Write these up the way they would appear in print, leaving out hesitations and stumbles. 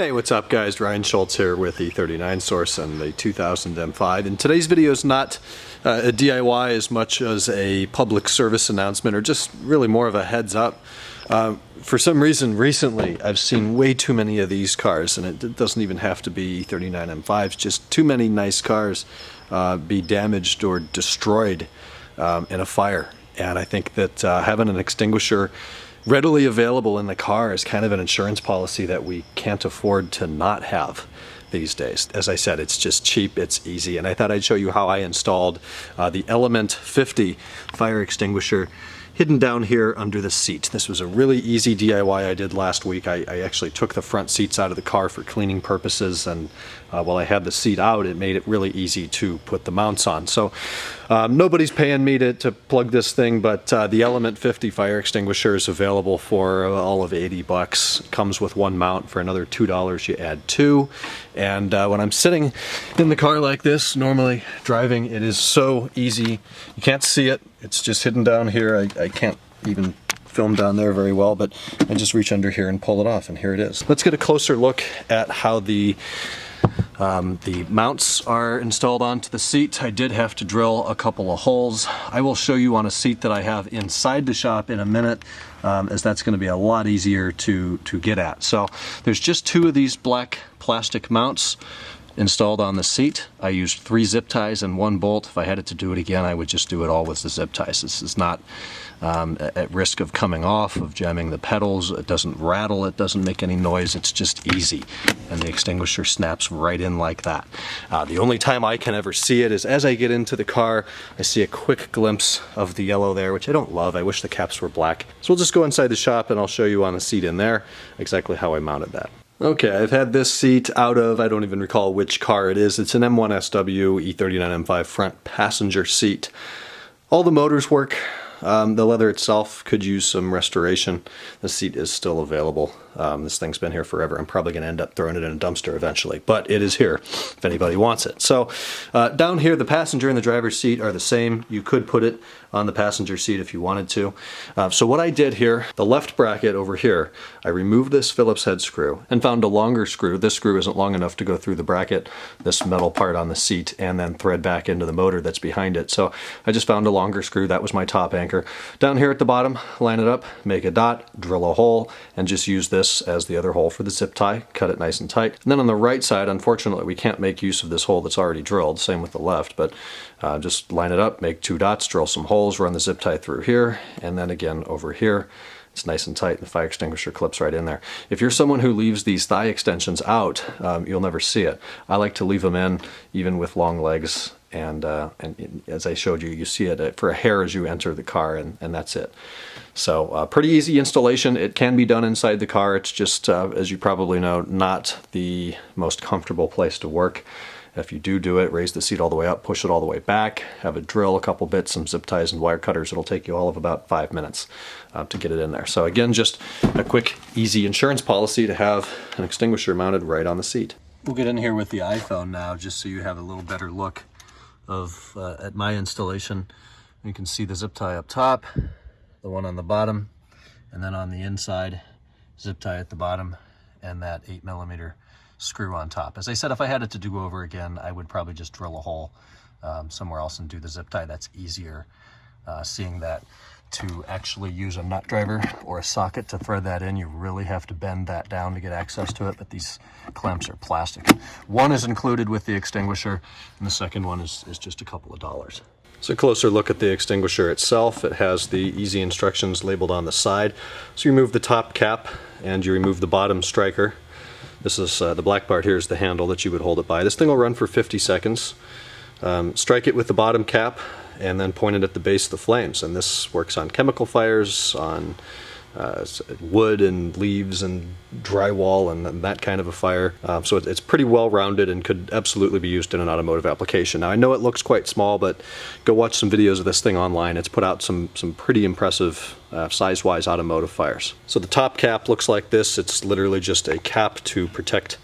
Hey, what's up guys? Ryan Schultz here with E39 Source and the 2000 M5. And today's video is not a DIY as much as a public service announcement, or just really more of a heads up. For some reason recently I've seen way too many of these cars, and it doesn't even have to be E39 M5s, just too many nice cars be damaged or destroyed in a fire. And I think that having an extinguisher readily available in the car is kind of an insurance policy that we can't afford to not have these days. As I said, it's just cheap, it's easy, and I thought I'd show you how I installed the Element E50 fire extinguisher hidden down here under the seat. This was a really easy DIY I did last week. I actually took the front seats out of the car for cleaning purposes, and while I had the seat out, it made it really easy to put the mounts on. So nobody's paying me to plug this thing, but the Element E50 fire extinguisher is available for all of 80 bucks. It comes with one mount. For another $2 you add two. And when I'm sitting in the car like this, normally driving, it is so easy. You can't see it. It's just hidden down here. I can't even film down there very well, but I just reach under here and pull it off, and here it is. Let's get a closer look at how the mounts are installed onto the seat. I did have to drill a couple of holes. I will show you on a seat that I have inside the shop in a minute, as that's going to be a lot easier to get at. So there's just two of these black plastic mounts installed on the seat. I used 3 zip ties and 1 bolt. If I had it to do it again, I would just do it all with the zip ties. This is not at risk of coming off, of jamming the pedals. It doesn't rattle, it doesn't make any noise, it's just easy. And the extinguisher snaps right in like that. The only time I can ever see it is as I get into the car. I see a quick glimpse of the yellow there, which I don't love. I wish the caps were black. So we'll just go inside the shop and I'll show you on the seat in there exactly how I mounted that. Okay, I've had this seat out of, I don't even recall which car it is. It's an M1SW E39 M5 front passenger seat. All the motors work. The leather itself could use some restoration. The seat is still available. This thing's been here forever. I'm probably going to end up throwing it in a dumpster eventually, but it is here if anybody wants it. So down here, the passenger and the driver's seat are the same. You could put it on the passenger seat if you wanted to. So what I did here, the left bracket over here, I removed this Phillips head screw and found a longer screw. This screw isn't long enough to go through the bracket, this metal part on the seat, and then thread back into the motor that's behind it. So I just found a longer screw. That was my top anchor. Down here at the bottom, line it up, make a dot, drill a hole, and just use this as the other hole for the zip tie. Cut it nice and tight. And then on the right side, unfortunately, we can't make use of this hole that's already drilled. Same with the left, but just line it up, make 2 dots, drill some holes, run the zip tie through here, and then again over here. It's nice and tight, and the fire extinguisher clips right in there. If you're someone who leaves these thigh extensions out, you'll never see it. I like to leave them in, even with long legs, and as I showed you, you see it for a hair as you enter the car, and that's it. So pretty easy installation. It can be done inside the car. It's just, as you probably know, not the most comfortable place to work. If you do it, raise the seat all the way up, push it all the way back, have a drill, a couple bits, some zip ties and wire cutters. It'll take you all of about 5 minutes to get it in there. So again, just a quick, easy insurance policy to have an extinguisher mounted right on the seat. We'll get in here with the iPhone now, just so you have a little better look of at my installation. You can see the zip tie up top, the one on the bottom, and then on the inside, zip tie at the bottom, and that 8mm screw on top. As I said, if I had it to do over again, I would probably just drill a hole somewhere else and do the zip tie. That's easier. Seeing that to actually use a nut driver or a socket to thread that in, you really have to bend that down to get access to it, but these clamps are plastic. One is included with the extinguisher, and the second one is just a couple of dollars. So a closer look at the extinguisher itself. It has the easy instructions labeled on the side. So you remove the top cap and you remove the bottom striker. This is the black part here is the handle that you would hold it by. This thing will run for 50 seconds. Strike it with the bottom cap and then point it at the base of the flames. And this works on chemical fires, on wood and leaves and drywall and that kind of a fire. So it's pretty well rounded and could absolutely be used in an automotive application. Now I know it looks quite small, but go watch some videos of this thing online. It's put out some pretty impressive size-wise automotive fires. So the top cap looks like this. It's literally just a cap to protect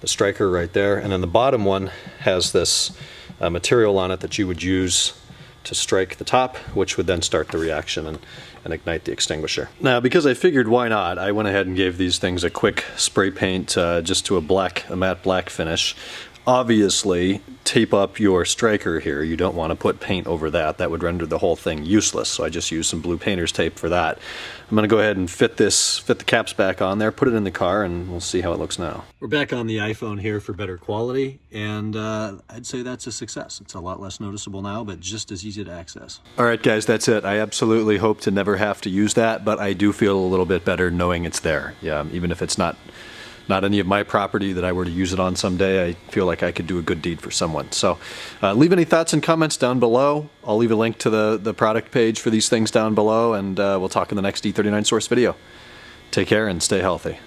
the striker right there. And then the bottom one has this material on it that you would use to strike the top, which would then start the reaction and ignite the extinguisher. Now, because I figured why not, I went ahead and gave these things a quick spray paint just to a matte black finish. Obviously, tape up your striker here. You don't want to put paint over that. That would render the whole thing useless, so I just used some blue painter's tape for that. I'm going to go ahead and fit the caps back on there, put it in the car, and we'll see how it looks now. We're back on the iPhone here for better quality, and I'd say that's a success. It's a lot less noticeable now, but just as easy to access. All right, guys, that's it. I absolutely hope to never have to use that, but I do feel a little bit better knowing it's there. Yeah, even if it's not any of my property that I were to use it on someday, I feel like I could do a good deed for someone. So leave any thoughts and comments down below. I'll leave a link to the product page for these things down below, and we'll talk in the next E39 Source video. Take care and stay healthy.